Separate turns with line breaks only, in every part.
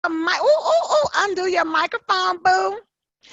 Ooh, ooh, ooh, undo your microphone, boo.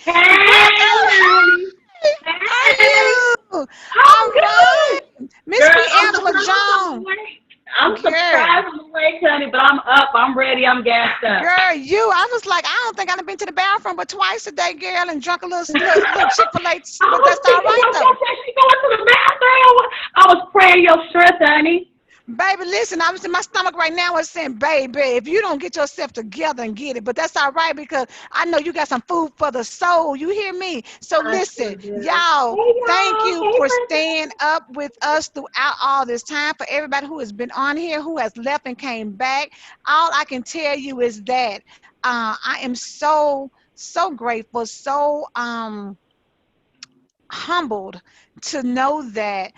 Hey,
Girl, oh,
honey.
hey, how are
Hey,
you?
I'm
All right.
good.
Miss
Girl,
P.
I'm
Angela
surprised I'm
Jones.
awake. I'm
Girl,
surprised I'm awake, honey, but I'm up. I'm ready. I'm gassed up.
I was like, I don't think I've been to the bathroom but twice a day, girl, and drunk a little Chick-fil-A,
I
but
was
that's all
thinking
right,
about
though.
that. She going to the bathroom. I was praying your strength, honey.
Baby, listen, I was in my stomach right now is saying, baby, if you don't get yourself together and get it, but that's all right because I know you got some food for the soul. You hear me? So
I
listen,
sure do.
y'all,
Hey,
thank
y'all.
you
Hey,
for
Princess.
staying up with us throughout all this time. For everybody who has been on here, who has left and came back, all I can tell you is that I am so grateful, so humbled to know that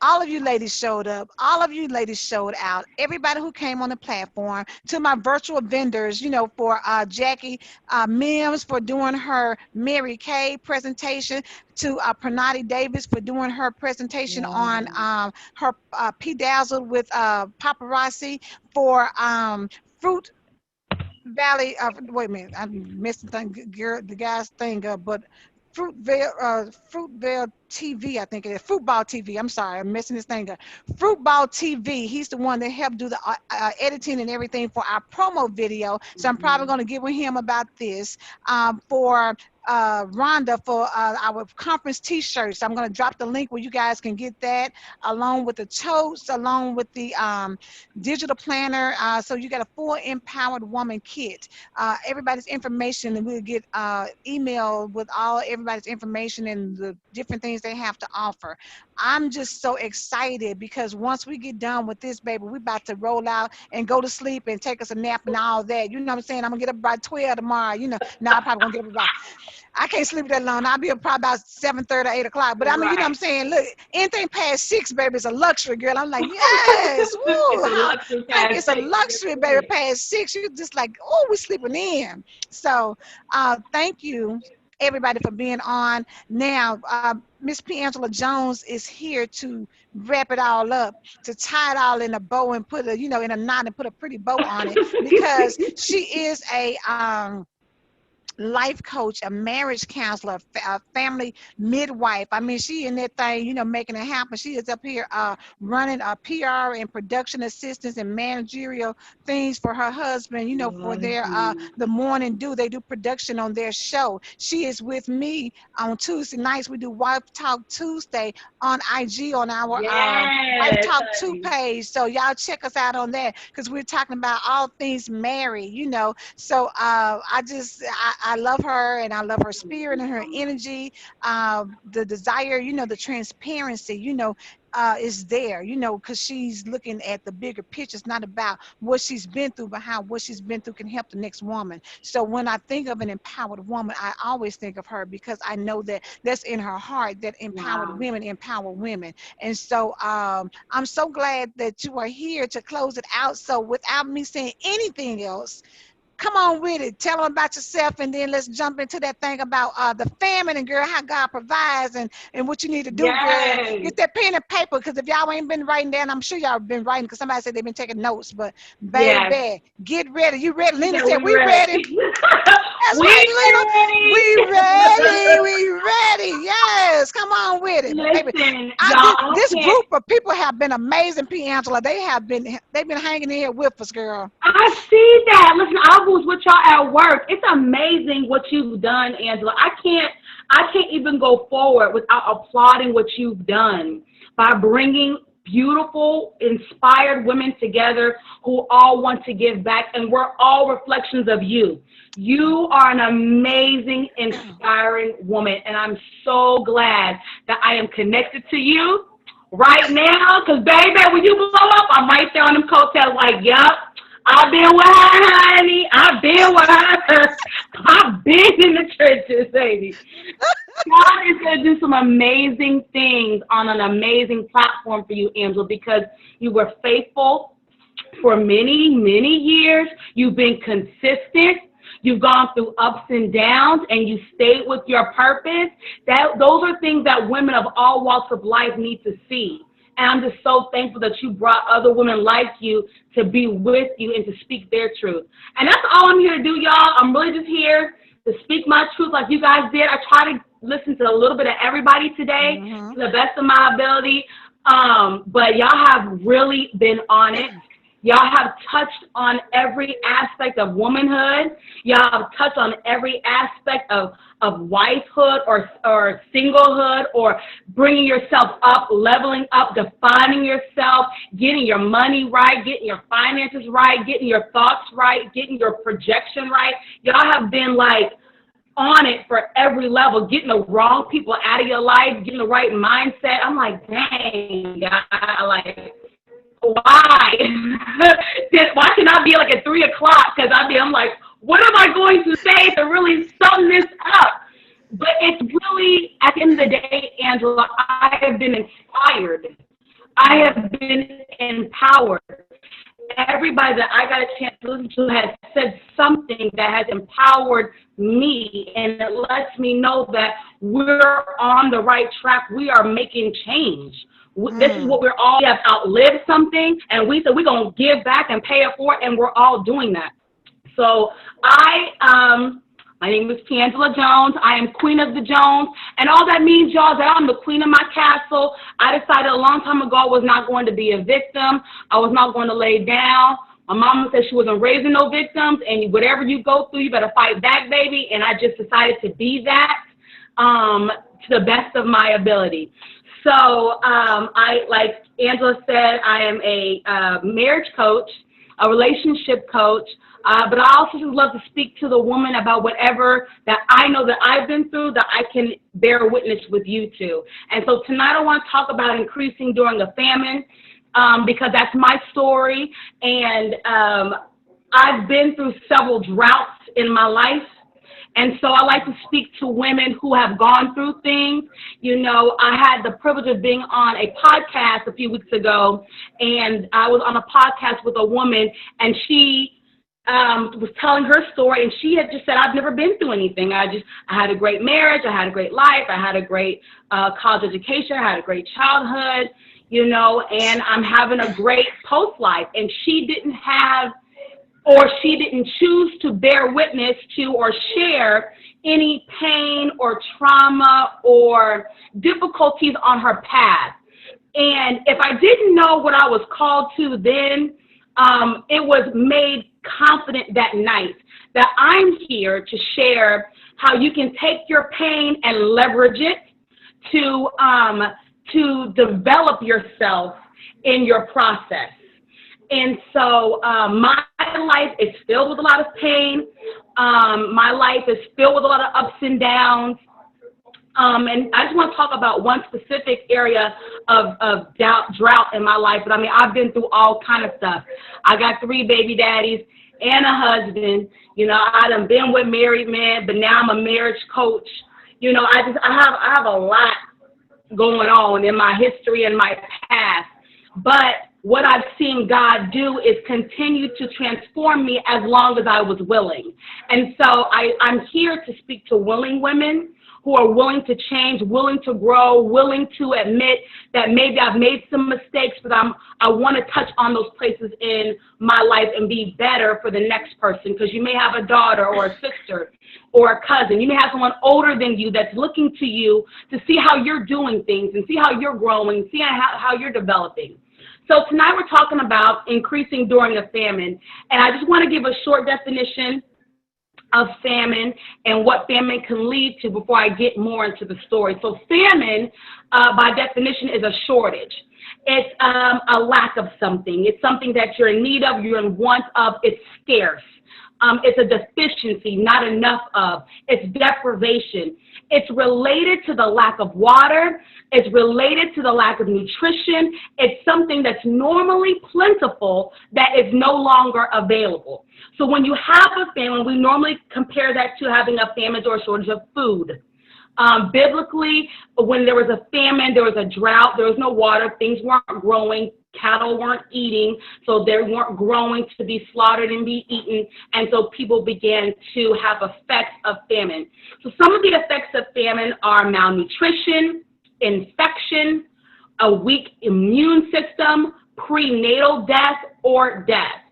all of you ladies showed up. All of you ladies showed out. Everybody who came on the platform, to my virtual vendors, for Jackie Mims for doing her Mary Kay presentation, to Pranati Davis for doing her presentation on
Yeah.
her P Dazzled with paparazzi, for Fruit Valley. Wait a minute, I'm missing the guy's thing up, but Fruitvale TV, I think it is. Fruitball TV. I'm sorry, I'm messing this thing up. Fruitball TV. He's the one that helped do the editing and everything for our promo video. So I'm probably
Mhm.
going to get with him about this. For Rhonda for our conference T-shirts. I'm going to drop the link where you guys can get that, along with the totes, along with the digital planner. So you got a full empowered woman kit. Everybody's information, and we'll get email with all everybody's information and the different things they have to offer. I'm just so excited because once we get done with this, baby, we about to roll out and go to sleep and take us a nap and all that. You know what I'm saying? I'm gonna get up by 12 tomorrow. Now I'm probably gonna get up about, I can't sleep that long. I'll be up probably about 7:30, 8 o'clock. But I mean, you know what I'm
Right.
saying? Look, anything past 6, baby, is a luxury, girl. I'm like, yes,
It's
woo,
a luxury
thank
pass
you. It's a
station. Yes,
luxury,
it
baby,
is.
past 6. You just like, oh, we're sleeping in. So thank you everybody for being on. Now, Miss P. Angela Jones is here to wrap it all up, to tie it all in a bow and put in a knot and put a pretty bow on it because she is a life coach, a marriage counselor, a family midwife. I mean, she in that thing, making it happen. She is up here running a PR and production assistance and managerial things for her husband, for their
Mhm.
the morning do. They do production on their show. She is with me on Tuesday nights. We do Wife Talk Tuesday on IG on our Wife
Yes,
Talk 2
honey.
page. So y'all check us out on that because we're talking about all things married. So I love her and I love her spirit and her energy, the desire, the transparency, is there, because she's looking at the bigger picture. It's not about what she's been through, but how what she's been through can help the next woman. So when I think of an empowered woman, I always think of her because I know that that's in her heart, that empowered
Wow.
women empower women. And so I'm so glad that you are here to close it out. So without me saying anything else, come on with it. Tell them about yourself, and then let's jump into that thing about the famine and girl, how God provides and what you need to do, girl.
Yes.
Get that pen and paper because if y'all ain't been writing down, I'm sure y'all been writing because somebody said they've been taking notes. But
Yes.
baby, get ready. You ready?
She
Linda
said
said
we
we ready.
ready.
That's right,
We
Lena. We ready.
ready.
We ready. Yes. Come on with it, baby.
Listen,
I
y'all,
this,
I
this
can't.
group of people have been amazing, P. Angela. They've been hanging in here with us, girl.
I see that. Listen, I was with y'all at work. It's amazing what you've done, Angela. I can't even go forward without applauding what you've done by bringing beautiful, inspired women together who all want to give back, and we're all reflections of you. You are an amazing, inspiring woman, and I'm so glad that I am connected to you right now. Because, baby, when you blow up, I'm right there on them coattails, like, yup. I've been with her, honey. I've been with her. I've been in the trenches, baby. God is going to do some amazing things on an amazing platform for you, Angela, because you were faithful for many, many years. You've been consistent. You've gone through ups and downs, and you stayed with your purpose. Those are things that women of all walks of life need to see. And I'm just so thankful that you brought other women like you to be with you and to speak their truth. And that's all I'm here to do, y'all. I'm really just here to speak my truth like you guys did. I try to listen to a little bit of everybody today
Mm-hmm.
to the best of my ability. But y'all have really been on it. Y'all have touched on every aspect of womanhood. Y'all have touched on every aspect of wifehood or singlehood or bringing yourself up, leveling up, defining yourself, getting your money right, getting your finances right, getting your thoughts right, getting your projection right. Y'all have been like on it for every level, getting the wrong people out of your life, getting the right mindset. I'm like, dang, God, like, why? Why should I be like at 3 o'clock? Because I'm like, what am I going to say to really sum this up? But it's really, at the end of the day, Angela, I have been inspired. I have been empowered. Everybody that I got a chance to listen to has said something that has empowered me, and it lets me know that we're on the right track. We are making change. This is what we're all, we have outlived something, and we said we're going to give back and pay it forward, and we're all doing that. So my name is Angela Jones. I am Queen of the Jones. And all that means, y'all, is that I'm the queen of my castle. I decided a long time ago I was not going to be a victim. I was not going to lay down. My mama said she wasn't raising no victims, and whatever you go through, you better fight back, baby. And I just decided to be that to the best of my ability. So like Angela said, I am a marriage coach, a relationship coach, but I also just love to speak to the woman about whatever that I know that I've been through that I can bear witness with you to. And so tonight I want to talk about increasing during a famine because that's my story. And I've been through several droughts in my life. And so I like to speak to women who have gone through things. You know, I had the privilege of being on a podcast a few weeks ago, and I was on a podcast with a woman, and she was telling her story, and she had just said, I've never been through anything. I had a great marriage, I had a great life, I had a great college education, I had a great childhood, you know, and I'm having a great post-life. And she didn't have, or she didn't choose to bear witness to or share any pain or trauma or difficulties on her path. And if I didn't know what I was called to then, it was made confident that night that I'm here to share how you can take your pain and leverage it to develop yourself in your process. And so my life is filled with a lot of pain. My life is filled with a lot of ups and downs. And I just want to talk about one specific area of drought in my life. But I mean, I've been through all kind of stuff. I got 3 baby daddies and a husband. You know, I done been with married men, but now I'm a marriage coach. You know, I have a lot going on in my history and my past. But what I've seen God do is continue to transform me as long as I was willing. And so I'm here to speak to willing women who are willing to change, willing to grow, willing to admit that maybe I've made some mistakes, but I want to touch on those places in my life and be better for the next person. Because you may have a daughter or a sister or a cousin. You may have someone older than you that's looking to you to see how you're doing things and see how you're growing, see how you're developing. So tonight we're talking about increasing during a famine. And I just want to give a short definition of famine and what famine can lead to before I get more into the story. So famine, by definition, is a shortage. It's a lack of something. It's something that you're in need of, you're in want of, it's scarce. It's a deficiency, not enough of. It's deprivation. It's related to the lack of water. It's related to the lack of nutrition. It's something that's normally plentiful that is no longer available. So when you have a famine, we normally compare that to having a famine or a shortage of food. Biblically, when there was a famine, there was a drought, there was no water, things weren't growing, cattle weren't eating, so they weren't growing to be slaughtered and be eaten, and so people began to have effects of famine. So some of the effects of famine are malnutrition, infection, a weak immune system, prenatal death, or death.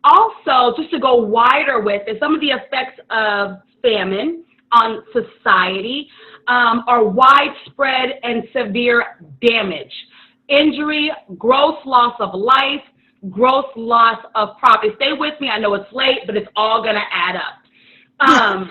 Also, just to go wider with it, some of the effects of famine on society are widespread and severe damage, injury, gross loss of life, gross loss of property. Stay with me. I know it's late, but it's all going to add up.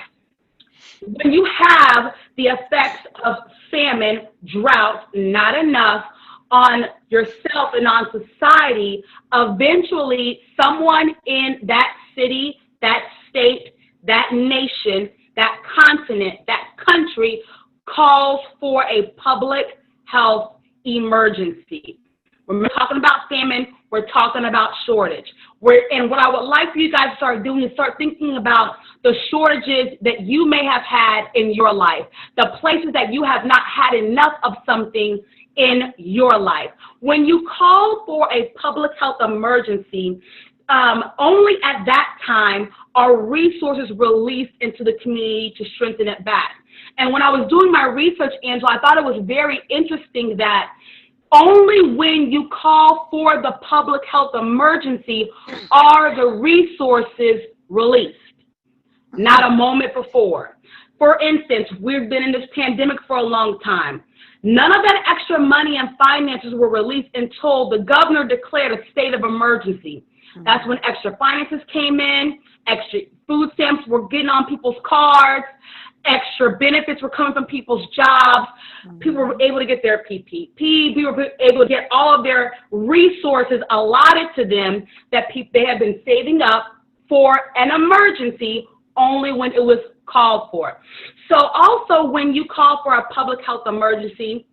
When you have the effects of famine, drought, not enough on yourself and on society, eventually someone in that city, that state, that nation, that continent, that country calls for a public health emergency. When we're talking about famine, we're talking about shortage. And what I would like for you guys to start doing is start thinking about the shortages that you may have had in your life, the places that you have not had enough of something in your life. When you call for a public health emergency, only at that time are resources released into the community to strengthen it back. And when I was doing my research, Angela, I thought it was very interesting that only when you call for the public health emergency are the resources released, not a moment before. For instance, we've been in this pandemic for a long time. None of that extra money and finances were released until the governor declared a state of emergency. That's when extra finances came in, extra food stamps were getting on people's cards, extra benefits were coming from people's jobs. People were able to get their PPP. People were able to get all of their resources allotted to them that they had been saving up for an emergency only when it was called for. So also when you call for a public health emergency,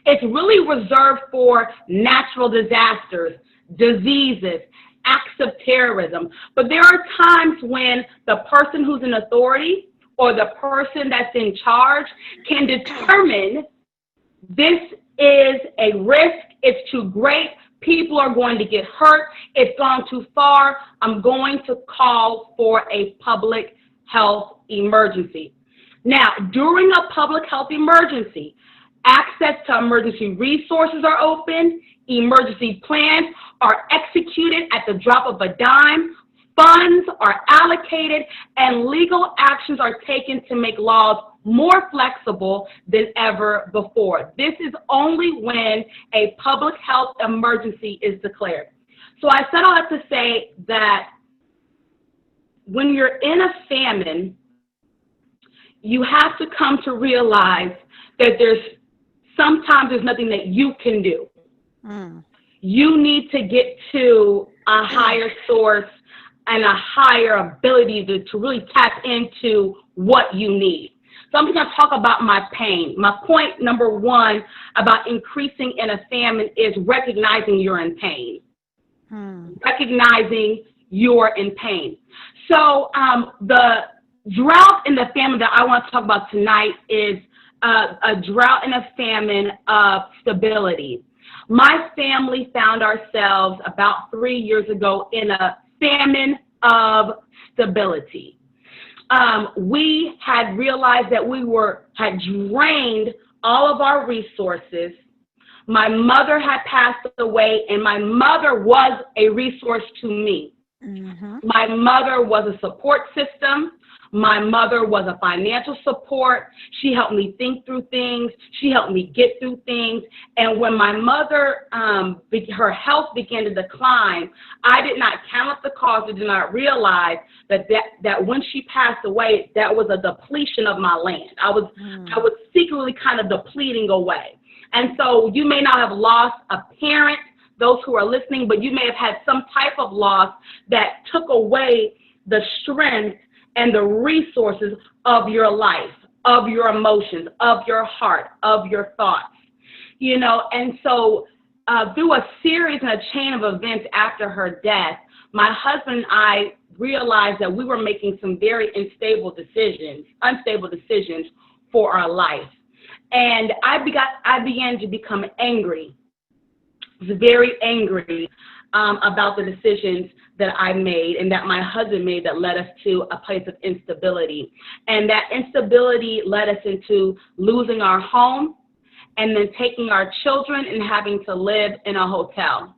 it's really reserved for natural disasters, diseases, acts of terrorism. But there are times when the person who's in authority or the person that's in charge can determine this is a risk, it's too great, people are going to get hurt, it's gone too far, I'm going to call for a public health emergency. Now, during a public health emergency, access to emergency resources are open, emergency plans are executed at the drop of a dime, funds are allocated, and legal actions are taken to make laws more flexible than ever before. This is only when a public health emergency is declared. So I said all that to say that when you're in a famine, you have to come to realize that sometimes there's nothing that you can do. You need to get to a higher source and a higher ability to really tap into what you need. So I'm going to talk about my pain. My point number one about increasing in a famine is recognizing you're in pain. Recognizing you're in pain. So the drought and the famine that I want to talk about tonight is a drought and a famine of stability. My family found ourselves about 3 years ago in a famine of stability. We had realized that we had drained all of our resources. My mother had passed away, and my mother was a resource to me. My mother was a support system. My mother was a financial support. She helped me think through things. She helped me get through things. And when my mother, her health began to decline, I did not count up the cost. I did not realize that when she passed away, that was a depletion of my land. I was secretly kind of depleting away. And so you may not have lost a parent, those who are listening, but you may have had some type of loss that took away the strength and the resources of your life, of your emotions, of your heart, of your thoughts, and so through a series and a chain of events after her death, my husband and I realized that we were making some very unstable decisions for our life. And I began to become angry. I was very angry about the decisions that I made and that my husband made that led us to a place of instability. And that instability led us into losing our home and then taking our children and having to live in a hotel.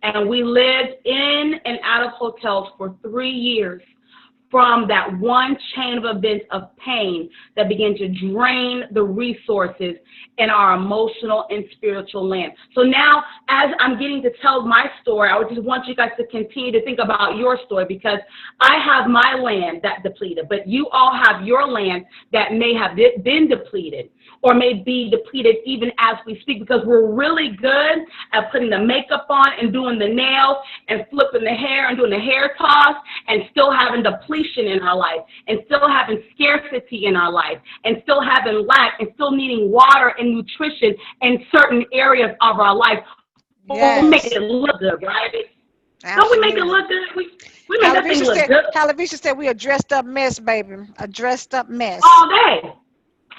And we lived in and out of hotels for 3 years from that one chain of events of pain that began to drain the resources in our emotional and spiritual land. So now, as I'm getting to tell my story, I would just want you guys to continue to think about your story, because I have my land that depleted, but you all have your land that may have been depleted or may be depleted even as we speak, because we're really good at putting the makeup on and doing the nails and flipping the hair and doing the hair toss and still having depletion in our life and still having scarcity in our life and still having lack and still needing water and nutrition in certain areas of our life. But we make
Yes.
it look good, right? Don't we make it
Absolutely.
look good? We make that thing look good
Halavisha said we a dressed up mess, baby. A dressed up mess.
all day,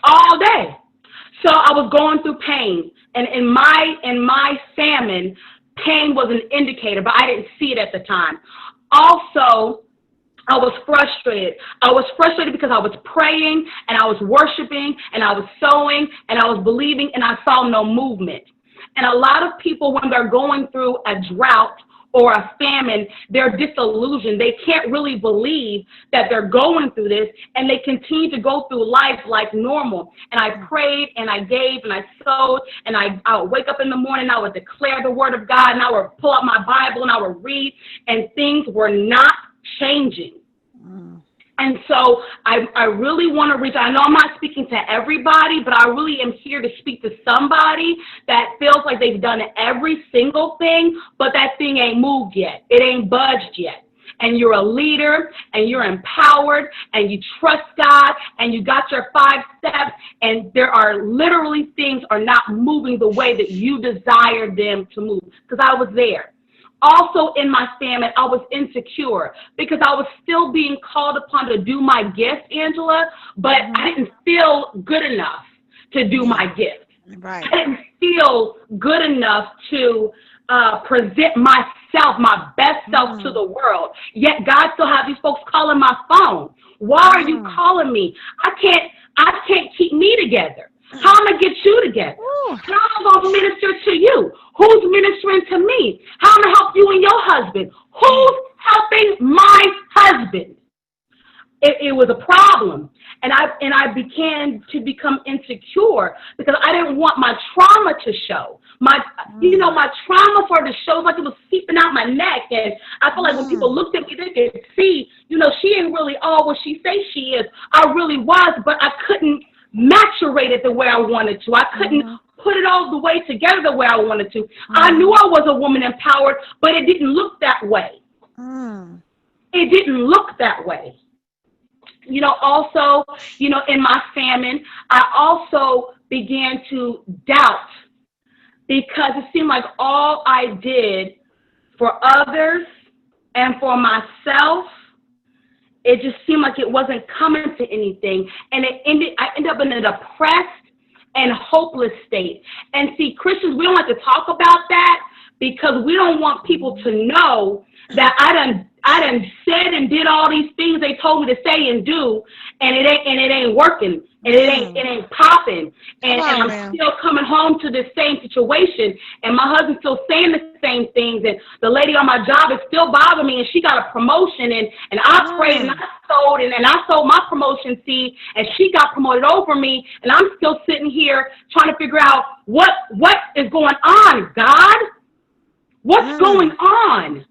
all day. So I was going through pain, and in my famine, pain was an indicator, but I didn't see it at the time. Also, I was frustrated. I was frustrated because I was praying and I was worshiping and I was sowing and I was believing, and I saw no movement. And a lot of people, when they're going through a drought or a famine, they're disillusioned. They can't really believe that they're going through this, and they continue to go through life like normal. And I prayed and I gave and I sowed, and I would wake up in the morning, I would declare the word of God, and I would pull out my Bible and I would read, and things were not changing. And so I really want to reach, I know I'm not speaking to everybody, but I really am here to speak to somebody that feels like they've done every single thing, but that thing ain't moved yet. It ain't budged yet. And you're a leader, and you're empowered, and you trust God, and you got your 5 steps, and there are literally things are not moving the way that you desire them to move. Because I was there. Also in my famine, I was insecure because I was still being called upon to do my gift, Angela, but I didn't feel good enough to do my gift.
Right.
I didn't feel good enough to present myself, my best self to the world. Yet God still have these folks calling my phone. Why are you calling me? I can't keep me together. How am I going to get you together? How am I going to minister to you? Who's ministering to me? How am I going to help you and your husband? Who's helping my husband? It was a problem. And I began to become insecure because I didn't want my trauma to show. My trauma started to show like it was seeping out my neck. And I feel like when people looked at me, they could see, she ain't really all what she say she is. I really was, but I couldn't maturate it the way I wanted to. I couldn't put it all the way together the way I wanted to. I knew I was a woman empowered, but it didn't look that way. It didn't look that way. Also, in my famine, I also began to doubt because it seemed like all I did for others and for myself, it just seemed like it wasn't coming to anything. And I ended up in a depressed and hopeless state. And see, Christians, we don't like to talk about that because we don't want people to know that I done said and did all these things they told me to say and do, and it ain't working, and it ain't popping, and I'm still coming home to this same situation, and my husband's still saying the same things, and the lady on my job is still bothering me, and she got a promotion, and I prayed and I sold, and I sold my promotion seed, and she got promoted over me, and I'm still sitting here trying to figure out what is going on, God? What's going on?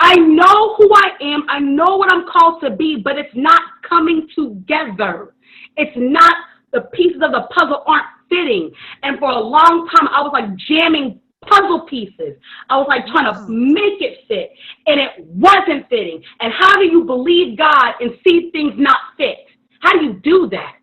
I know who I am. I know what I'm called to be, but it's not coming together. It's not, the pieces of the puzzle aren't fitting. And for a long time, I was like jamming puzzle pieces. I was like trying to make it fit, and it wasn't fitting. And how do you believe God and see things not fit? How do you do that?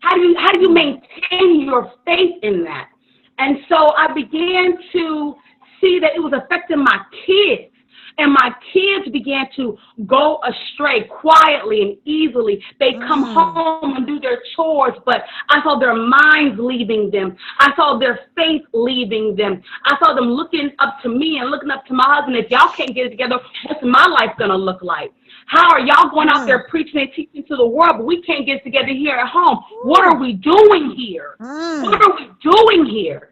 How do you maintain your faith in that? And so I began to see that it was affecting my kids. And my kids began to go astray quietly and easily. They come home and do their chores, but I saw their minds leaving them. I saw their faith leaving them. I saw them looking up to me and looking up to my husband. If y'all can't get it together, what's my life going to look like? How are y'all going out there preaching and teaching to the world, but we can't get together here at home? What are we doing here? What are we doing here?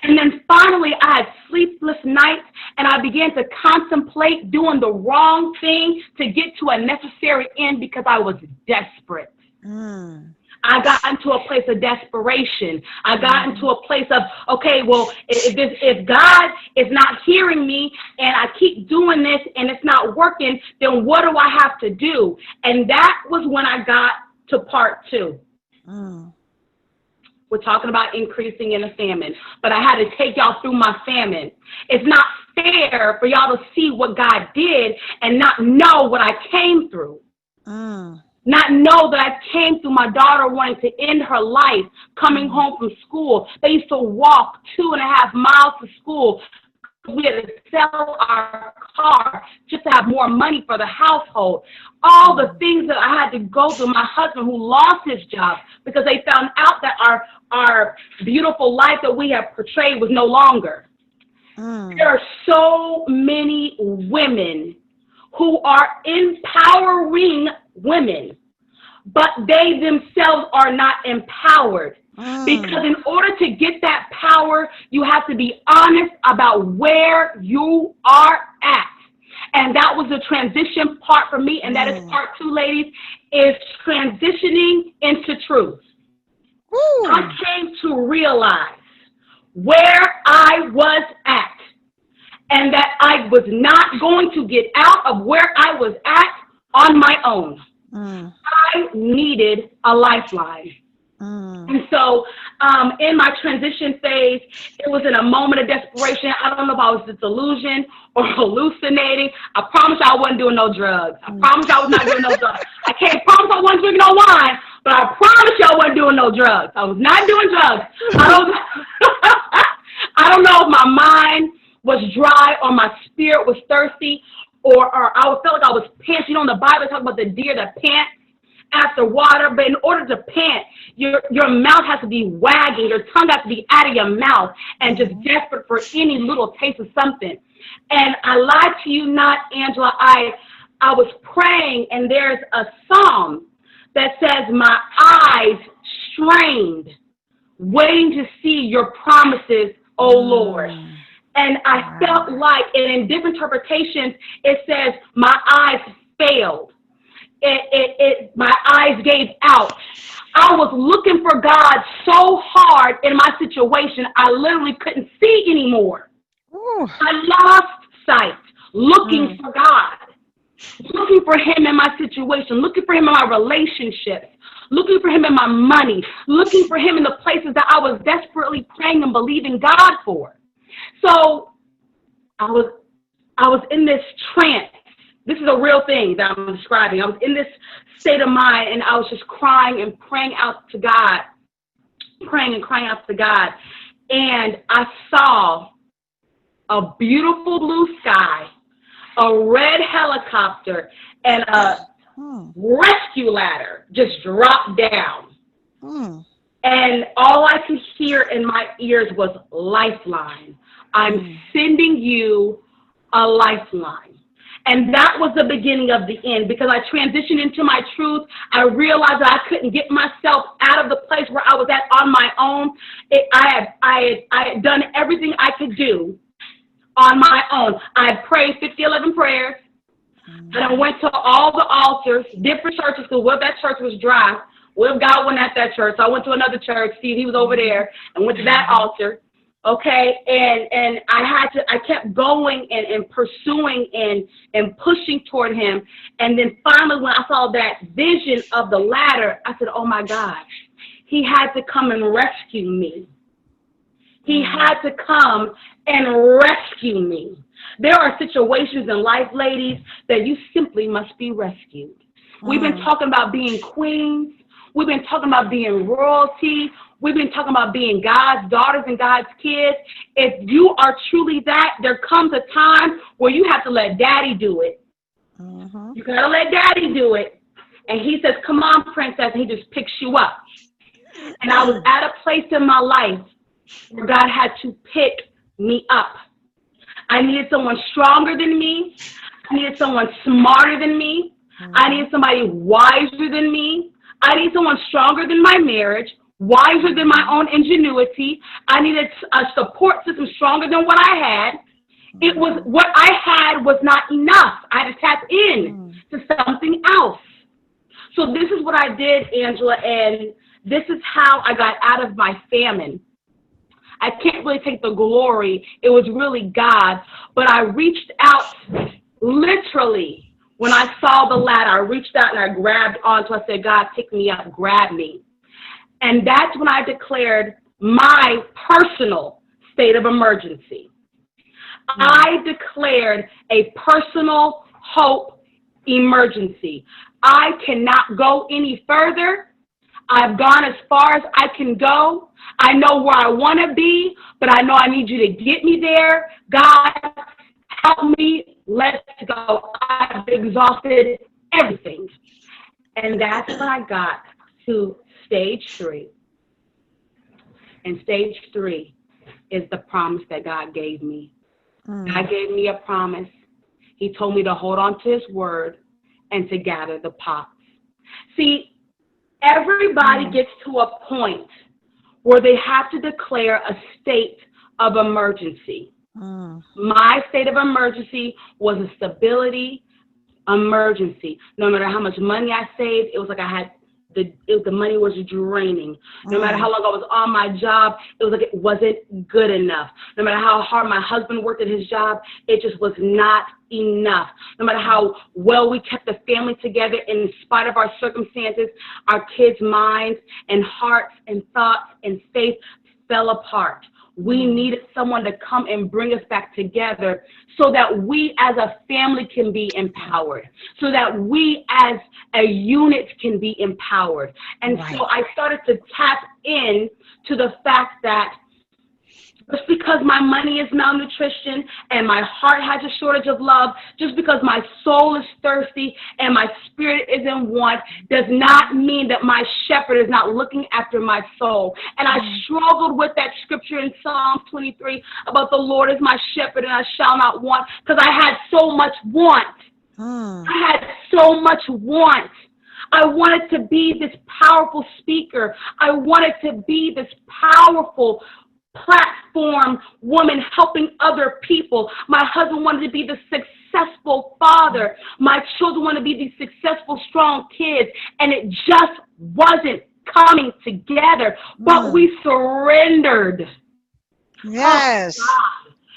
And then finally, I had sleepless nights, and I began to contemplate doing the wrong thing to get to a necessary end because I was desperate. I got into a place of desperation. I got into a place of, okay, well, if God is not hearing me and I keep doing this and it's not working, then what do I have to do? And that was when I got to part 2. We're talking about increasing in a famine, but I had to take y'all through my famine. It's not fair for y'all to see what God did and not know what I came through. Not know that I came through my daughter wanting to end her life, coming home from school. They used to walk 2.5 miles to school. We had to sell our car just to have more money for the household. All the things that I had to go through. My husband, who lost his job because they found out that our beautiful life that we have portrayed was no longer. There are so many women who are empowering women, but they themselves are not empowered. Because in order to get that power, you have to be honest about where you are at. And that was the transition part for me, and that is part 2, ladies, is transitioning into truth. I came to realize where I was at, and that I was not going to get out of where I was at on my own. I needed a lifeline. And so in my transition phase, it was in a moment of desperation. I don't know if I was disillusioned or hallucinating. I promise you I wasn't doing no drugs. I promise you I was not doing no drugs. I can't promise I wasn't drinking no wine, but I promise you I wasn't doing no drugs. I was not doing drugs. I don't know if my mind was dry or my spirit was thirsty, or I felt like I was panting. You know, in the Bible, talks about the deer that pant after water, but in order to pant, your mouth has to be wagging, your tongue has to be out of your mouth, and just desperate for any little taste of something. And I lied to you not, Angela. I was praying, and there's a psalm that says, my eyes strained, waiting to see your promises, O Lord. And I felt like, and in different interpretations, it says, my eyes failed. My eyes gave out. I was looking for God so hard in my situation, I literally couldn't see anymore. I lost sight, looking for God, looking for him in my situation, looking for him in my relationships, looking for him in my money, looking for him in the places that I was desperately praying and believing God for. So I was in this trance. This is a real thing that I'm describing. I was in this state of mind, and I was just crying and praying out to God, praying and crying out to God. And I saw a beautiful blue sky, a red helicopter, and a rescue ladder just dropped down. And all I could hear in my ears was lifeline. I'm sending you a lifeline. And that was the beginning of the end, because I transitioned into my truth. I realized that I couldn't get myself out of the place where I was at on my own. I had done everything I could do on my own. I had prayed 50-11 prayers, and I went to all the altars, different churches, because what if that church was dry? What if God wasn't at that church? So I went to another church, see if he was over there, and went to that altar. Okay, and I kept going and pursuing and pushing toward him. And then finally, when I saw that vision of the ladder, I said, oh my God, he had to come and rescue me. He had to come and rescue me. There are situations in life, ladies, that you simply must be rescued. We've been talking about being queens. We've been talking about being royalty. We've been talking about being God's daughters and God's kids. If you are truly that, there comes a time where you have to let daddy do it.
Mm-hmm.
You got to let daddy do it. And he says, come on, princess. And he just picks you up. And I was at a place in my life where God had to pick me up. I needed someone stronger than me. I needed someone smarter than me. I needed somebody wiser than me. I needed someone stronger than my marriage, wiser than my own ingenuity. I needed a support system stronger than what I had. It was what I had was not enough. I had to tap in to something else. So this is what I did, Angela, and this is how I got out of my famine. I can't really take the glory. It was really God. But I reached out literally when I saw the ladder. I reached out and I grabbed onto it. I said, God, pick me up, grab me. And that's when I declared my personal state of emergency. I declared a personal hope emergency. I cannot go any further. I've gone as far as I can go. I know where I want to be, but I know I need you to get me there. God, help me. Let's go. I've exhausted everything. And that's when I got to stage 3. And stage 3 is the promise that God gave me. God gave me a promise. He told me to hold on to his word and to gather the pots. See, everybody gets to a point where they have to declare a state of emergency. My state of emergency was a stability emergency. No matter how much money I saved, it was like I had the money was draining. No matter how long I was on my job, it was like it wasn't good enough. No matter how hard my husband worked at his job, it just was not enough. No matter how well we kept the family together, in spite of our circumstances, our kids' minds and hearts and thoughts and faith fell apart. We needed someone to come and bring us back together so that we as a family can be empowered, so that we as a unit can be empowered. And so I started to tap in to the fact that just because my money is malnutrition and my heart has a shortage of love, just because my soul is thirsty and my spirit is in want, does not mean that my shepherd is not looking after my soul. And I struggled with that scripture in Psalm 23 about the Lord is my shepherd and I shall not want, because I had so much want. I had so much want. I wanted to be this powerful speaker. I wanted to be this powerful platform woman helping other people. My husband wanted to be the successful father. My children want to be these successful, strong kids. And it just wasn't coming together. But we surrendered.
Yes.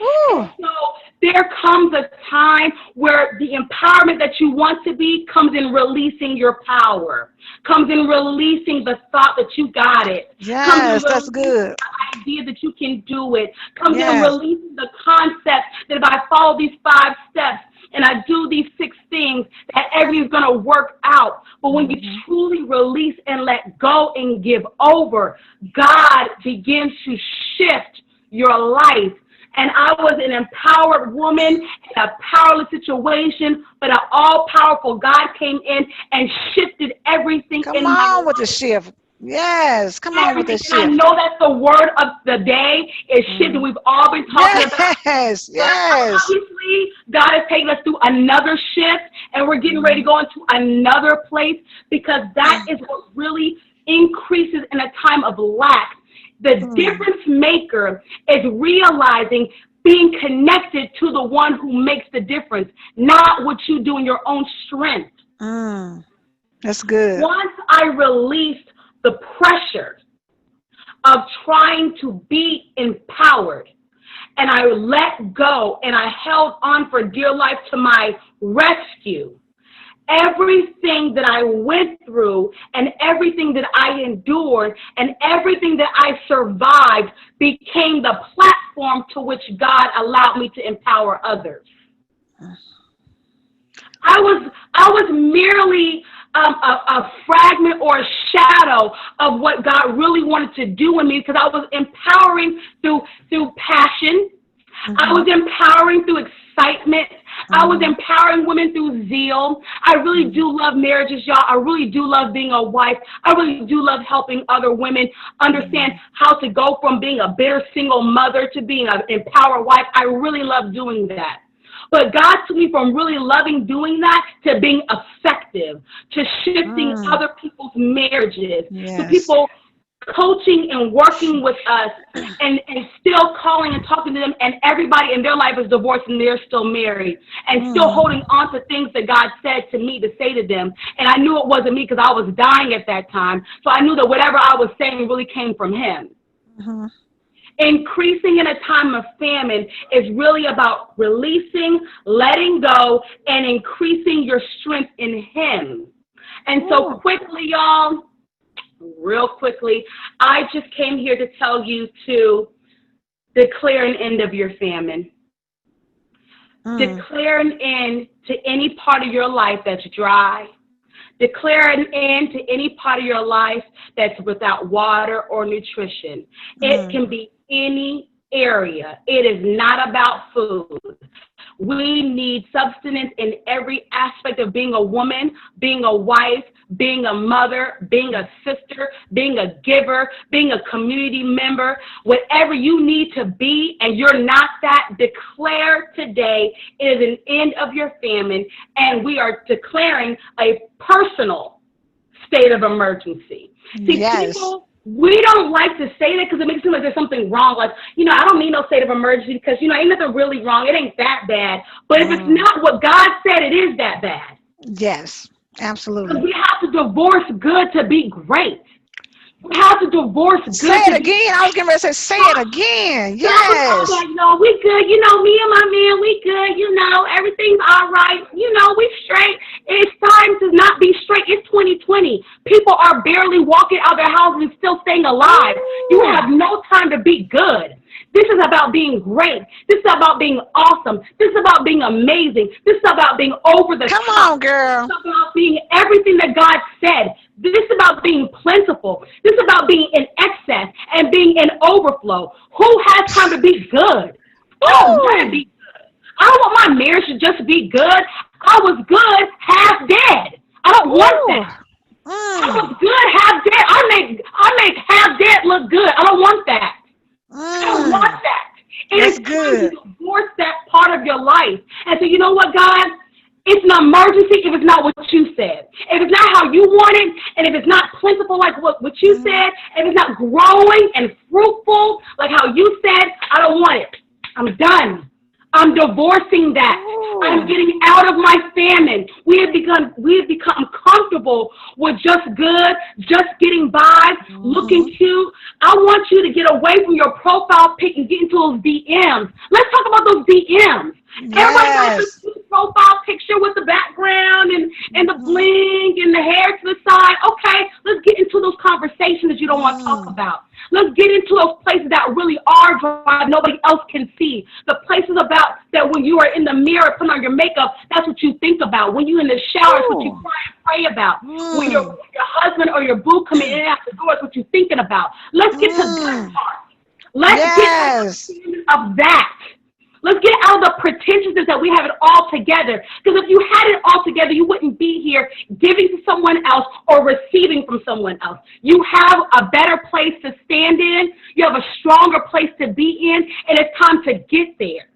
Oh, so there comes a time where the empowerment that you want to be comes in releasing your power, comes in releasing the thought that you got it.
Yes, that's good.
The idea that you can do it, comes in releasing the concept that if I follow these 5 steps and I do these 6 things, that everything's going to work out. But when you truly release and let go and give over, God begins to shift your life. And I was an empowered woman in a powerless situation, but an all-powerful God came in and shifted everything in my life.
Come on with the shift. Yes, come on with the shift.
I know that the word of the day is shift. We've all been talking about.
Yes.
Obviously, God has taken us through another shift, and we're getting ready to go into another place, because that is what really increases in a time of lack. The difference maker is realizing being connected to the one who makes the difference, not what you do in your own strength.
That's good.
Once I released the pressure of trying to be empowered, and I let go and I held on for dear life to my rescue, everything that I went through and everything that I endured and everything that I survived became the platform to which God allowed me to empower others. I was merely a fragment or a shadow of what God really wanted to do in me, because I was empowering through passion. I
Mm-hmm.
was empowering through excitement. I was
Mm-hmm.
empowering women through zeal. I really do love marriages, y'all. I really do love being a wife. I really do love helping other women understand
Mm-hmm.
how to go from being a bitter single mother to being an empowered wife. I really love doing that. But God took me from really loving doing that to being effective, to shifting
Mm.
other people's marriages, to
Yes.
people coaching and working with us, and still calling and talking to them, and everybody in their life is divorced and they're still married and still
Mm.
holding on to things that God said to me to say to them. And I knew it wasn't me because I was dying at that time. So I knew that whatever I was saying really came from him.
Mm-hmm.
Increasing in a time of famine is really about releasing, letting go, and increasing your strength in him. And so
Oh.
quickly, y'all, real quickly, I just came here to tell you to declare an end of your famine.
Mm.
Declare an end to any part of your life that's dry. Declare an end to any part of your life that's without water or nutrition. It
Mm.
can be any area. It is not about food. We need substance in every aspect of being a woman, being a wife, being a mother, being a sister, being a giver, being a community member. Whatever you need to be and you're not that, declare today it is an end of your famine, and we are declaring a personal state of emergency. See,
Yes.
people, we don't like to say that because it makes it seem like there's something wrong. Like, I don't need no state of emergency because, ain't nothing really wrong. It ain't that bad. But if it's
Mm.
not what God said, it is that bad.
Yes.
Because
Absolutely.
we have to divorce good to be great. We have to divorce
Say
good
it
to be
again. I was getting ready to say, say it again.
yeah, I'm
Yes.
like, we good. Me and my man, we good. Everything's all right. We straight. It's time to not be straight. It's 2020. People are barely walking out their houses and still staying alive. You
Ooh.
have no time to be good. This is about being great. This is about being awesome. This is about being amazing. This is about being over the
Come
top.
on, girl.
This is about being everything that God said. This is about being plentiful. This is about being in excess and being in overflow. Who has time to be good? I don't want to
Ooh.
be good. I don't want my marriage to just be good. I was good, half dead. I don't want
Ooh.
that. I
Mm.
was good, half dead. I make half dead look good. I don't want that. I don't want
Mm.
that. It
That's
is time to
good.
divorce that part of your life. And so, you know what, God? It's an emergency if it's not what you said. If it's not how you want it, and if it's not plentiful like what you
Mm.
said, if it's not growing and fruitful like how you said, I don't want it. I'm done. I'm divorcing that. I'm
Ooh.
getting out of my famine. We have become comfortable with just good, just getting by, looking
Mm-hmm.
cute. I want you to get away from your profile pic and get into those DMs. Let's talk about those DMs. Everybody got this
Yes.
cute profile picture with the background and the
Mm-hmm.
bling and the hair to the side. Okay, let's get into those conversations that you don't want to talk
Mm.
about. Let's get into those places that really are dry, nobody else can see. The places about that when you are in the mirror putting on your makeup, that's what you think about. When you're in the shower, it's what you
Ooh.
cry and pray about. When your
Mm.
husband or your boo coming in at the door, it's what you're thinking about. Let's get to that
Mm.
part. Let's get out
Yes.
of that. Let's get out of the pretentiousness that we have it all together. Because if you had it all together, you wouldn't be here giving to someone else or receiving from someone else. You have a better place to stand in. You have a stronger place to be in. And it's time to get there.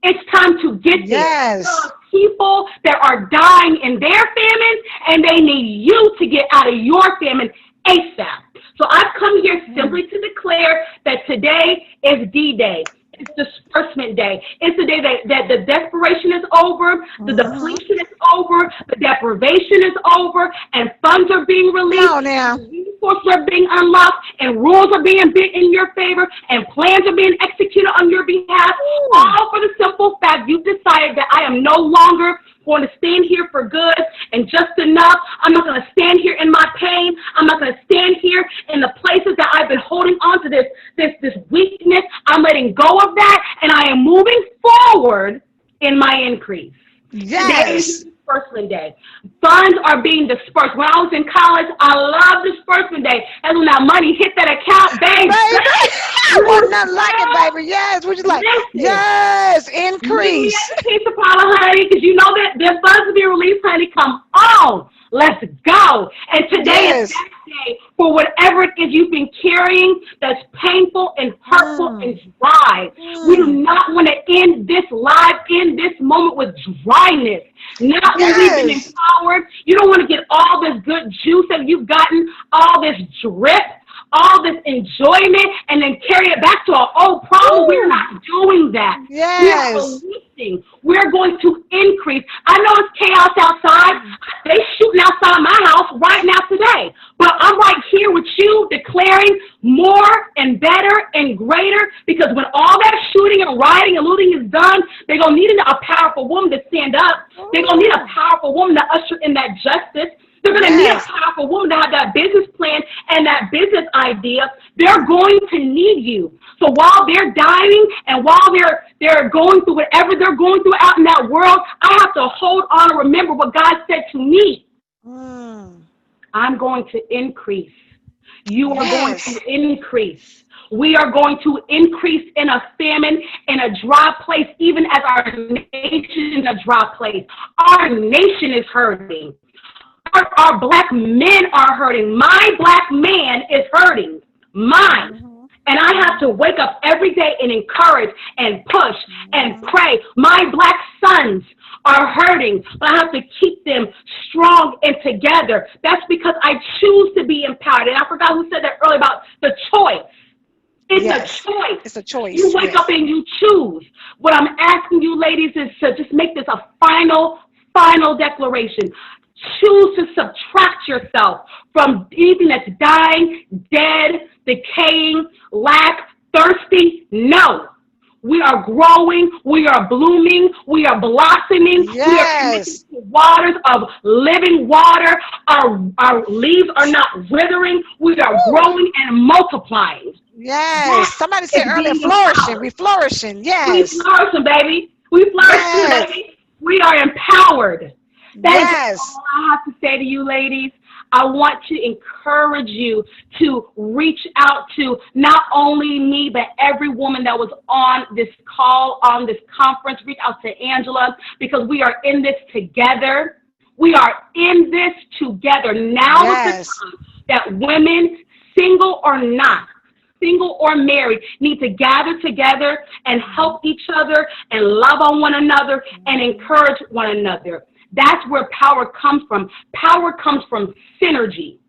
It's time to get there. There
Yes.
are people that are dying in their famine, and they need you to get out of your famine ASAP. So I've come here
Mm.
simply to declare that today is D-Day. It's disbursement day. It's the day that the desperation is over, the
Mm-hmm.
depletion is over, the deprivation is over, and funds are being
Come
released,
on now.
and resources are being unlocked, and rules are being bent in your favor, and plans are being executed on your behalf,
Ooh.
all for the simple fact you've decided that I am no longer going to stand here for good and just enough. I'm not going to stand here in my pain. I'm not going to stand here in the places that I've been holding on to this weakness. I'm letting go of that, and I am moving forward in my increase. Today is
Yes.
disbursement day. Funds are being dispersed. When I was in college, I loved disbursement day. And when that money hit that account, baby,
Baby. I want nothing like it,
girl,
baby. Yes. Would you like?
listen.
Yes.
Meet me
Increase.
at the pizza parlor, honey, because you know that their funds will be released, honey. Come on. Let's go. And today is
Yes.
that day for whatever it is you've been carrying that's painful and hurtful and
Mm.
dry. We do
Mm.
not want to end this live in this moment with dryness. Not when we've been
Yes.
empowered. You don't want to get all this good juice that you've gotten, all this drip, all this enjoyment, and then carry it back to our old problem. We're
Woo.
not doing that. We are
Yes.
releasing. We're going to increase. I know it's chaos outside. They shooting outside my house right now today. But I'm right here with you declaring more and better and greater, because when all that shooting and rioting and looting is done, they're going to need a powerful woman to stand up. They're going to need a
Ooh.
powerful woman to usher in that justice. They're going to need a
Yes.
powerful woman to have that business plan and that business idea. They're going to need you. So while they're dying and while they're going through whatever they're going through out in that world, I have to hold on and remember what God said to me.
Mm.
I'm going to increase. You are going
Yes.
to increase. We are going to increase in a famine, in a dry place, even as our nation is a dry place. Our nation is hurting. Our black men are hurting. My black man is hurting. Mine.
Mm-hmm.
And I have to wake up every day and encourage and push and
Mm-hmm.
pray. My black sons are hurting, but I have to keep them strong and together. That's because I choose to be empowered. And I forgot who said that earlier about the choice. It's a
Yes.
choice.
It's a
You
choice.
wake up
Yes.
and you choose. What I'm asking you, ladies, is to just make this a final declaration. Choose to subtract yourself from anything that's dying, dead, decaying, lack, thirsty. No. We are growing. We are blooming. We are blossoming. We are connected
Yes.
to waters of living water. Our leaves are not withering. We are
Woo.
growing and multiplying.
Yes.
That
Somebody said
is
earlier,
being
flourishing.
empowered.
We flourishing.
We
Yes.
flourishing, baby. We flourishing,
Yes.
baby. We are empowered. That is
Yes.
all I have to say to you, ladies. I want to encourage you to reach out to not only me, but every woman that was on this call, on this conference. Reach out to Angela, because we are in this together. We are in this together. Now is the
Yes.
time that women, single or not, single or married, need to gather together and help each other and love on one another and encourage one another. That's where power comes from. Power comes from synergy.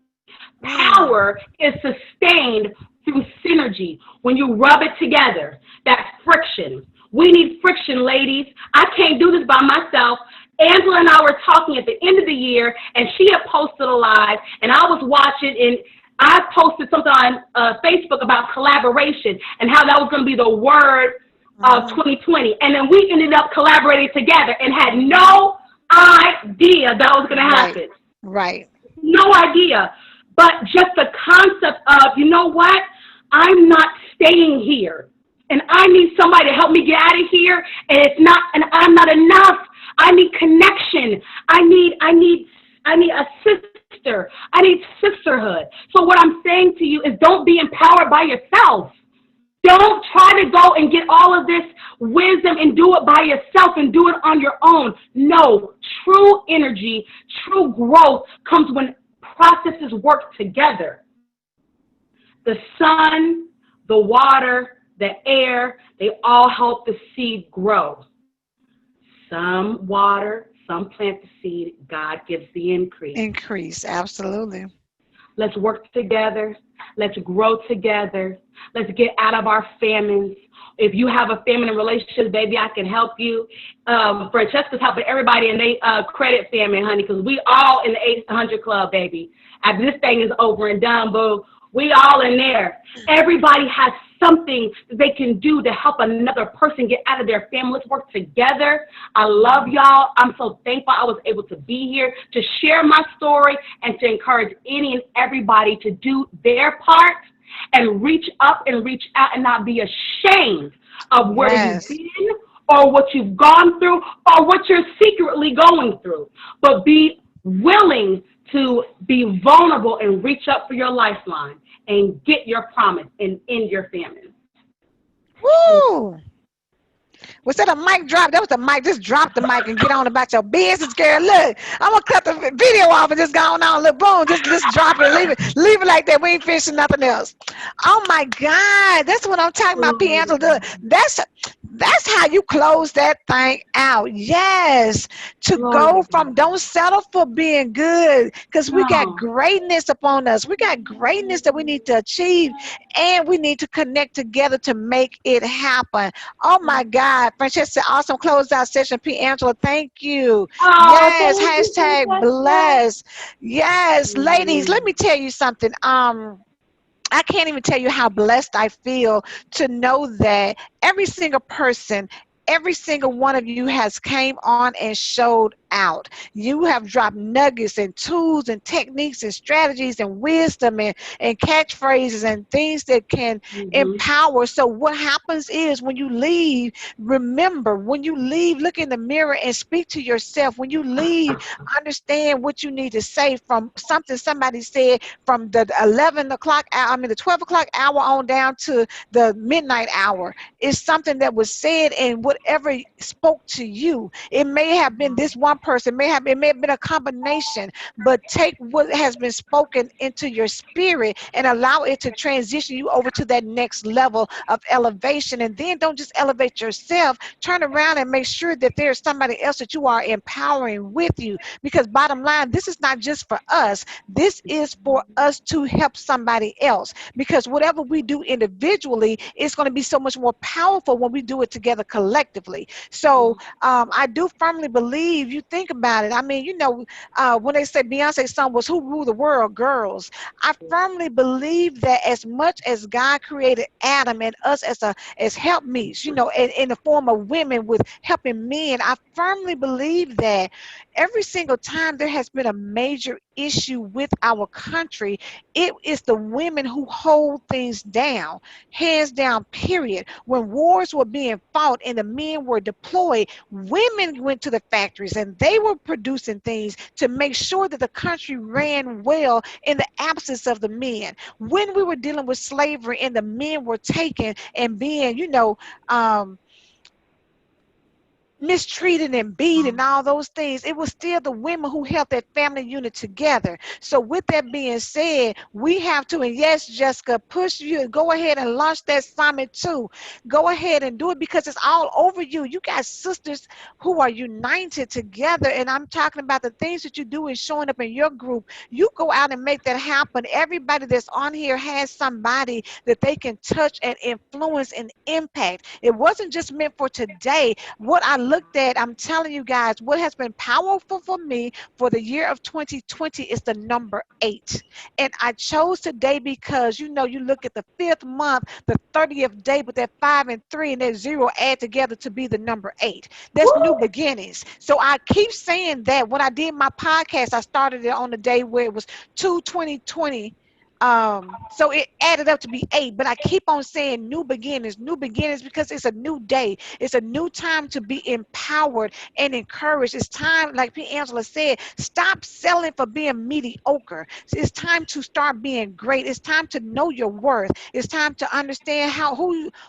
Mm.
Power is sustained through synergy. When you rub it together, that friction. We need friction, ladies. I can't do this by myself. Angela and I were talking at the end of the year, and she had posted a live, and I was watching, and I posted something on Facebook about collaboration and how that was going to be the word of
Mm-hmm.
2020. And then we ended up collaborating together and had
Mm-hmm.
no idea that was going to
Right.
happen.
Right.
No idea. But just the concept of, you know what? I'm not staying here. And I need somebody to help me get out of here. And I'm not enough. I need connection. I need a sister. I need sisterhood. So what I'm saying to you is, don't be empowered by yourself. Don't try to go and get all of this wisdom and do it by yourself and do it on your own. No, true energy, true growth comes when processes work together. The sun, the water, the air, they all help the seed grow. Some water, some plant the seed, God gives the increase.
Increase. Absolutely.
Let's work together. Let's grow together. Let's get out of our famines. If you have a famine in relationship, baby, I can help you. Francesca's helping everybody, and they credit famine, honey, because we all in the 800 Club, baby. After this thing is over and done, boo, we all in there. Everybody has something that they can do to help another person get out of their family. Let's work together. I love y'all. I'm so thankful I was able to be here to share my story and to encourage any and everybody to do their part and reach up and reach out and not be ashamed of where you've
Yes.
been or what you've gone through or what you're secretly going through. But be willing to be vulnerable and reach up for your lifeline and get your promise and end your famine.
Woo! Was that a mic drop? That was a mic. Just drop the mic and get on about your business, girl. Look, I'm gonna cut the video off and just go on. Look, boom, just drop it, leave it like that. We ain't finishing nothing else. Oh my God, that's what I'm talking about, P. Angela. That's how you close that thing out. Yes, to
Glory
go
to
from
God.
don't settle for being good, because we got
No.
greatness upon us. We got greatness that we need to achieve, and we need to connect together to make it happen. Oh my God. Francesca, awesome closeout session. P. Angela, thank you.
Oh,
Yes,
thank you,
hashtag
Francesca.
bless. Yes, ladies, let
Mm.
me tell you something. I can't even tell you how blessed I feel to know that every single person, every single one of you has came on and showed out. You have dropped nuggets and tools and techniques and strategies and wisdom and catchphrases and things that can
Mm-hmm.
empower. So what happens is when you leave, remember, when you leave, look in the mirror and speak to yourself. When you leave, understand what you need to say from something somebody said from the 11 o'clock hour, I mean the 12 o'clock hour on down to the midnight hour. It's something that was said and whatever spoke to you. It may have been this one person, it may have been a combination, but take what has been spoken into your spirit and allow it to transition you over to that next level of elevation. And then don't just elevate yourself, turn around and make sure that there's somebody else that you are empowering with you. Because bottom line, this is not just for us, this is for us to help somebody else. Because whatever we do individually is going to be so much more powerful when we do it together collectively. So I do firmly believe, you think about it. I mean, when they say Beyonce's song was "Who Ruled the World?" Girls, I firmly believe that as much as God created Adam and us as helpmeets, in the form of women with helping men, I firmly believe that every single time there has been a major issue with our country, it is the women who hold things down, hands down, period. When wars were being fought and the men were deployed, women went to the factories and they were producing things to make sure that the country ran well in the absence of the men. When we were dealing with slavery and the men were taken and being, um, mistreated and beat and all those things, it was still the women who held that family unit together. So with that being said, we have to, and yes, Jessica, push you and go ahead and launch that summit too. Go ahead and do it because it's all over you. You got sisters who are united together, and I'm talking about the things that you do and showing up in your group. You go out and make that happen. Everybody that's on here has somebody that they can touch and influence and impact. It wasn't just meant for today. What I looked at, I'm telling you guys, what has been powerful for me for the year of 2020 is the number 8. And I chose today because, you look at the 5th month, the 30th day with that 5 and 3 and that 0 add together to be the number 8. That's new
Woo!
beginnings. So I keep saying that when I did my podcast, I started it on the day where it was 2/20/20. So it added up to be 8, but I keep on saying new beginnings because it's a new day. It's a new time to be empowered and encouraged. It's time, like P. Angela said, stop selling for being mediocre. It's time to start being great. It's time to know your worth. It's time to understand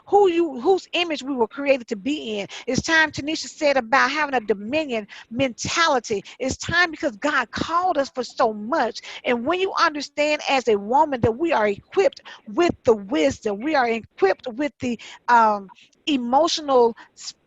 whose image we were created to be in. It's time, Tanisha said, about having a dominion mentality. It's time because God called us for so much. And when you understand as a woman that we are equipped with the wisdom, we are equipped with the emotional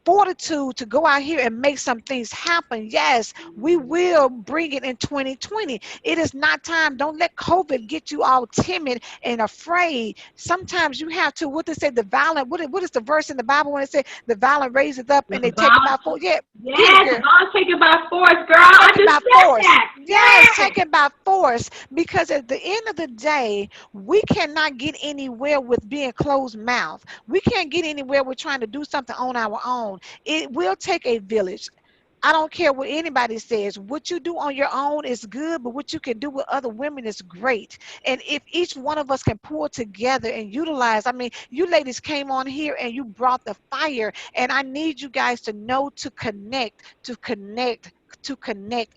fortitude to go out here and make some things happen. Yes, we will bring it in 2020. It is not time. Don't let COVID get you all timid and afraid. Sometimes you have to, what they say, the violent, what is the verse in the Bible when it says the violent raise it up and
The
they take it by
violence,
force? Yeah, get it,
yes,
girl.
violence taken by force, girl. I
Take it
just
by
said
force.
that.
Yes,
Yes.
take it by force. Because at the end of the day, we cannot get anywhere with being closed mouth. We can't get anywhere with trying to do something on our own. It will take a village. I don't care what anybody says. What you do on your own is good, but what you can do with other women is great. And if each one of us can pull together and utilize, I mean, you ladies came on here and you brought the fire, and I need you guys to know to connect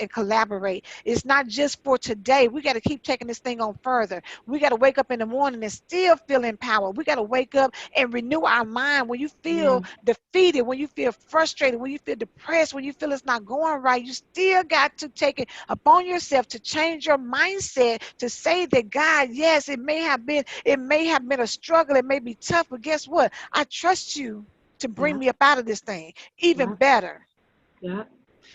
and collaborate. It's not just for today. We got to keep taking this thing on further. We got to wake up in the morning and still feel empowered. We got to wake up and renew our mind. When you feel
Yeah.
defeated, when you feel frustrated, when you feel depressed, when you feel it's not going right, you still got to take it upon yourself to change your mindset to say that God, yes, it may have been a struggle, it may be tough, but guess what? I trust you to bring
Yeah.
me up out of this thing even
Yeah.
better.
Yeah.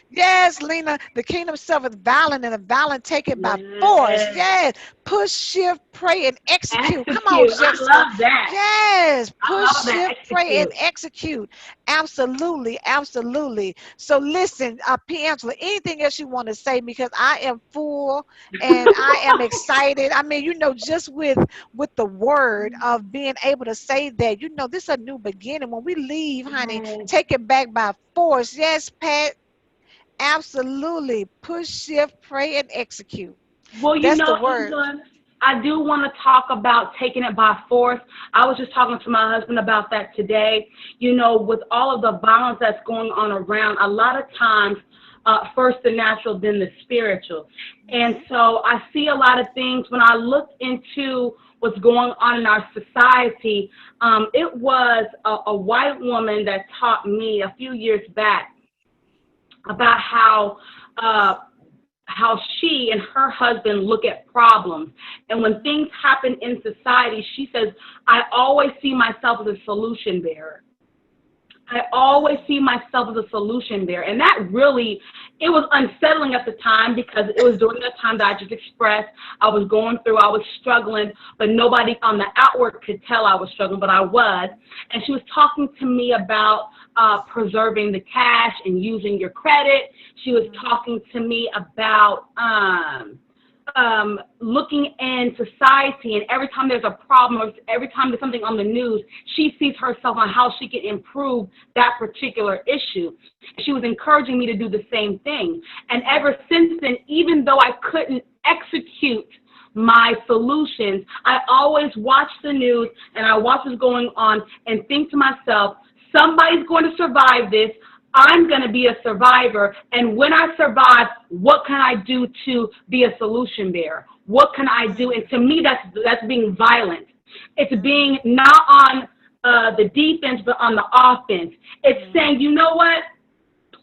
Yes, Lena, the kingdom suffereth violent, and the violent take it by force.
Yes.
Yes, push, shift, pray, and execute. Come on,
Execute. I
Jessica.
love that.
Yes,
I
push,
love that.
shift, pray, and
Execute.
execute. Absolutely, absolutely. So listen, P. Angela, anything else you want to say? Because I am full and I am excited. I mean, just with the word of being able to say that, this is a new beginning. When we leave, honey,
Yes.
take it back by force. Yes, Pat. Absolutely. Push, shift, pray, and execute.
Well,
That's the word.
Angela, I do want to talk about taking it by force. I was just talking to my husband about that today. With all of the violence that's going on around, a lot of times, first the natural, then the spiritual. And
Mhm.
so I see a lot of things when I look into what's going on in our society. It was a white woman that taught me a few years back about uh, how she and her husband look at problems. And when things happen in society, she says, I always see myself as a solution bearer. I always see myself as a solution there. And that really, it was unsettling at the time because it was during that time that I just expressed I was going through, I was struggling, but nobody on the outward could tell I was struggling, but I was. And she was talking to me about preserving the cash and using your credit. She was talking to me about looking in society, and every time there's a problem or every time there's something on the news, she sees herself on how she can improve that particular issue. She was encouraging me to do the same thing. And ever since then, even though I couldn't execute my solutions, I always watch the news and I watch what's going on and think to myself, somebody's going to survive this. I'm going to be a survivor. And when I survive, what can I do to be a solution bearer? What can I do? And to me, that's being violent. It's being not on the defense, but on the offense. It's saying, you know what?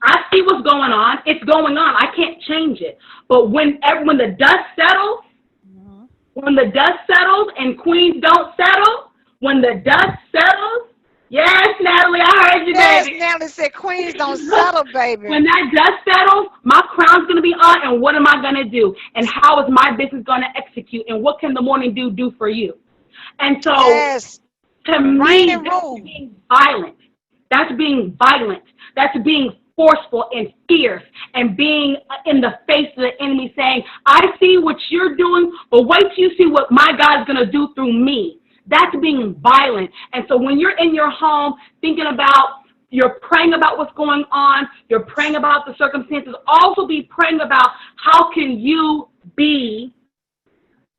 I see what's going on. It's going on. I can't change it. But when the dust settles, when the dust settles and queens don't settle, when the dust settles, yes, Natalie, I heard you,
Yes,
baby.
Nelly said queens don't settle, baby.
When that dust settles, my crown's going to be on, and what am I going to do? And how is my business going to execute? And what can the morning dew do for you? And so,
Yes.
to
Reign
me,
and
that's
rule.
being violent. That's being violent. That's being forceful and fierce and being in the face of the enemy saying, I see what you're doing, but wait till you see what my God's going to do through me. That's being violent. And so when you're in your home thinking about, you're praying about what's going on, you're praying about the circumstances, also be praying about how can you be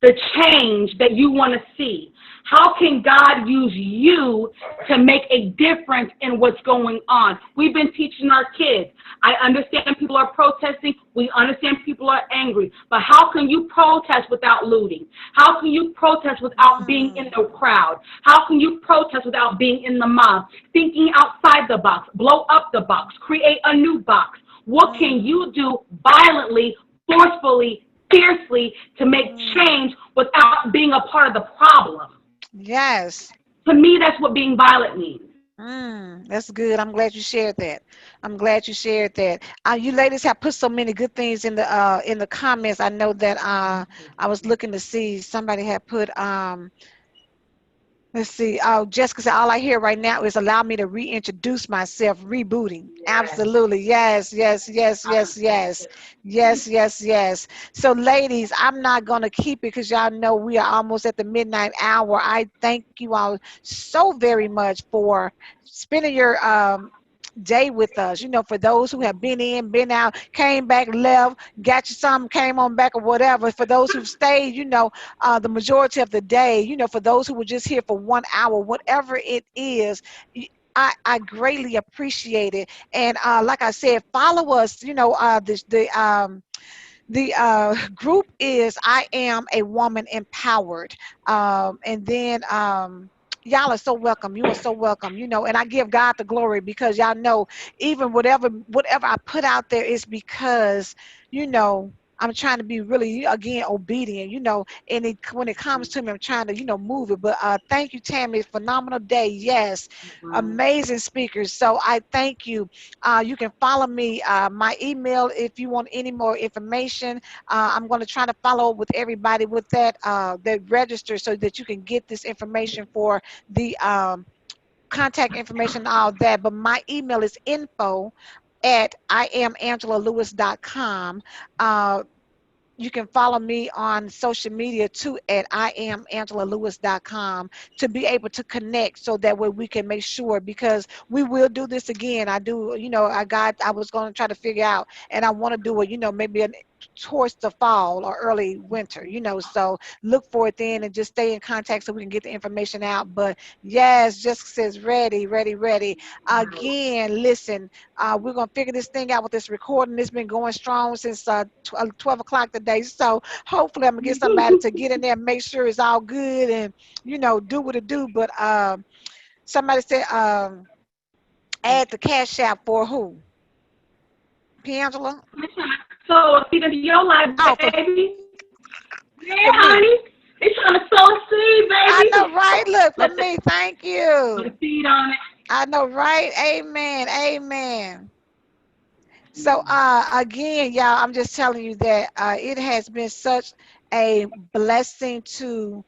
the change that you want to see. How can God use you to make a difference in what's going on? We've been teaching our kids. I understand people are protesting. We understand people are angry. But how can you protest without looting? How can you protest without being in the crowd? How can you protest without being in the mob? Thinking outside the box, blow up the box, create a new box. What can you do violently, forcefully, fiercely to make change without being a part of the problem?
Yes.
To me, that's what being violent means.
That's good. I'm glad you shared that. I'm glad you shared that. You ladies have put so many good things in the comments. I know that I was looking to see somebody had put let's see. Oh, Jessica said, all I hear right now is allow me to reintroduce myself, rebooting.
Yes.
Absolutely. Yes, yes, yes, yes, yes. Yes, yes, yes. So, ladies, I'm not going to keep it because y'all know we are almost at the midnight hour. I thank you all so very much for spending your day with us. For those who have been in, been out, came back, left, got you some, came on back or whatever. For those who've stayed, the majority of the day, for those who were just here for 1 hour, whatever it is, I greatly appreciate it. And like I said, follow us. The group is I Am a Woman Empowered. And then y'all are so welcome. You are so welcome. And I give God the glory because y'all know, even whatever I put out there is because, you know, I'm trying to be really, again, obedient, and when it comes to me, I'm trying to, move it. But thank you, Tammy. Phenomenal day. Yes.
Wow.
Amazing speakers. So I thank you. You can follow me. My email, if you want any more information, I'm going to try to follow up with everybody with that register so that you can get this information for the contact information, all that. But my email is info@ IamAngelaLewis.com. You can follow me on social media too at IamAngelaLewis.com to be able to connect so that way we can make sure, because we will do this again. I was going to try to figure out, and I want to do it, maybe towards the fall or early winter, so look for it then and just stay in contact so we can get the information out. But yes, Jessica says ready, ready, ready. Again, listen, we're going to figure this thing out with this recording. It's been going strong since 12 o'clock today. So hopefully I'm going to get somebody to get in there and make sure it's all good and, do what it do. But somebody said add the cash app for who? Piangela?
So feed into your life,
Oh,
baby. Yeah,
for
honey.
me.
They trying to sow a seed,
I
baby.
know, right? Look, for
Let the
me. Thank
put a
you.
seed on it.
I know, right? Amen. Amen. So again, y'all, I'm just telling you that it has been such a blessing to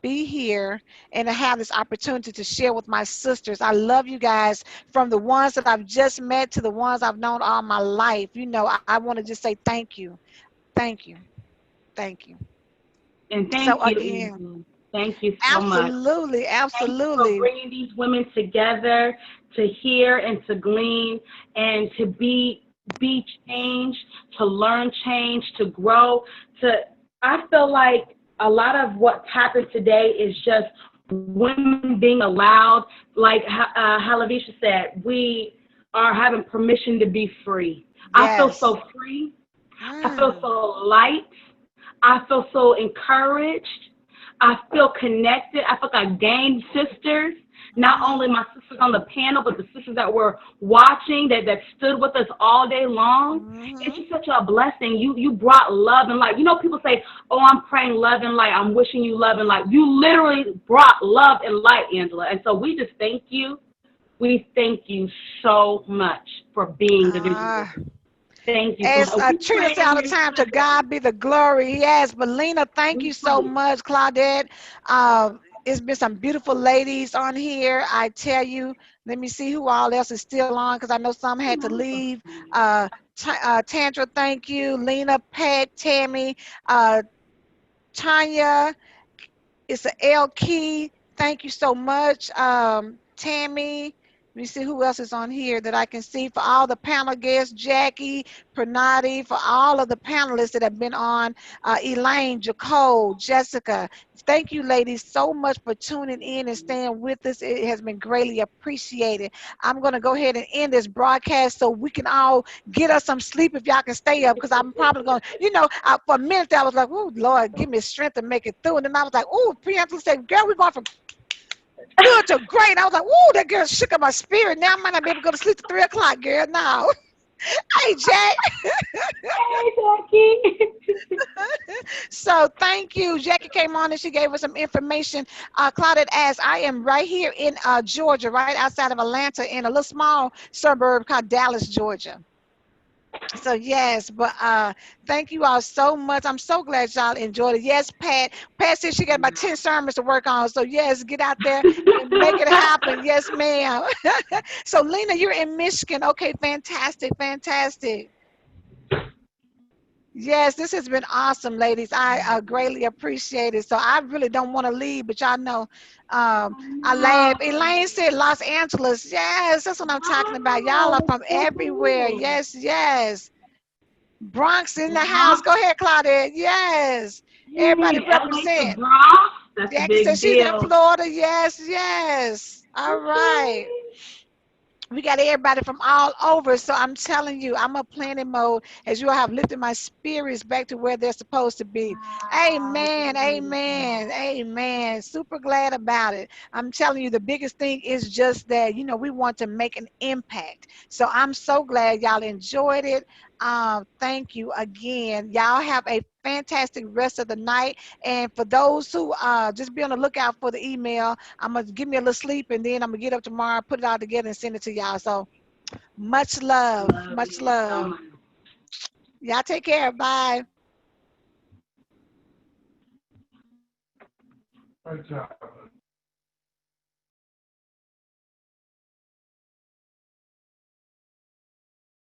be here and to have this opportunity to share with my sisters. I love you guys, from the ones that I've just met to the ones I've known all my life. I want to just say thank you. Thank you. Thank you.
And
So
thank you,
again,
Angela. Thank you so much.
absolutely,
Thank you for
absolutely.
bringing these women together to hear and to glean and to be changed, to learn change, to grow. To I feel like a lot of what's happened today is just women being allowed, like Halavisha said, we are having permission to be free. I feel
Yes.
so free. I feel
Mm,
so light. I feel so encouraged. I feel connected. I feel like I gained sisters. Not
mm-hmm,
only my sisters on the panel, but the sisters that were watching, that stood with us all day long. It's
mm-hmm.
just such a blessing. You brought love and light. People say, "Oh, I'm praying love and light. I'm wishing you love and light." You literally brought love and light, Angela. And so we just thank you. We thank you so much for being the vision board.
Ah.
Thank you so
As
much. We
Trina
pray
said all the
you
time, to
today.
God be the glory. Yes, but Lena, thank
We
you so
pray.
much. Claudette, it's been some beautiful ladies on here. I tell you, let me see who all else is still on, because I know some had to leave. Uh, Tantra, thank you. Lena, Pat, Tammy, uh, Tanya, it's an L key. Thank you so much, Tammy. Let me see who else is on here that I can see. For all the panel guests, Jackie, Pranati, for all of the panelists that have been on, Elaine, Jacole, Jessica. Thank you, ladies, so much for tuning in and staying with us. It has been greatly appreciated. I'm going to go ahead and end this broadcast so we can all get us some sleep if y'all can stay up, because I'm probably going to, for a minute I was like, oh, Lord, give me strength to make it through. And then I was like, oh, Priyanka said, girl, we're going from good to great. And I was like, oh, that girl shook up my spirit. Now I might not be able to go to sleep at 3 o'clock, girl. Now, hey, Jack.
Hey, Jackie.
So thank you. Jackie came on and she gave us some information. Claudette asked, I am right here in Georgia, right outside of Atlanta, in a little small suburb called Dallas, Georgia. So yes, but thank you all so much. I'm so glad y'all enjoyed it. Yes, Pat. Pat said she got about 10 sermons to work on. So yes, get out there and make it happen. Yes, ma'am. So Lena, you're in Michigan. Okay, fantastic, fantastic. Yes, this has been awesome, ladies. I greatly appreciate it. So I really don't want to leave, but y'all know,
I
I laugh.
know.
Elaine said Los Angeles. Yes, that's what I'm talking about. Y'all are
Wow,
from
that's so
everywhere.
cool.
Yes, yes. Bronx in the house.
Uh-huh.
Go ahead, Claudette. Yes. Everybody
Yay, LA to
represent.
Bronx. That's a
Jackie said
big
she's in
deal.
Florida. Yes, yes. All right.
Okay.
We got everybody from all over. So I'm telling you, I'm a planning mode as you have lifted my spirits back to where they're supposed to be.
Wow,
Amen.
beautiful.
Amen. Amen. Super glad about it. I'm telling you, the biggest thing is just that, we want to make an impact. So I'm so glad y'all enjoyed it. Thank you again. Y'all have a fantastic rest of the night. And for those who just be on the lookout for the email, I'm gonna give me a little sleep and then I'm gonna get up tomorrow, put it all together and send it to y'all. So much love,
Love
much
you so
love.
much.
Y'all take care. Bye.
Great job.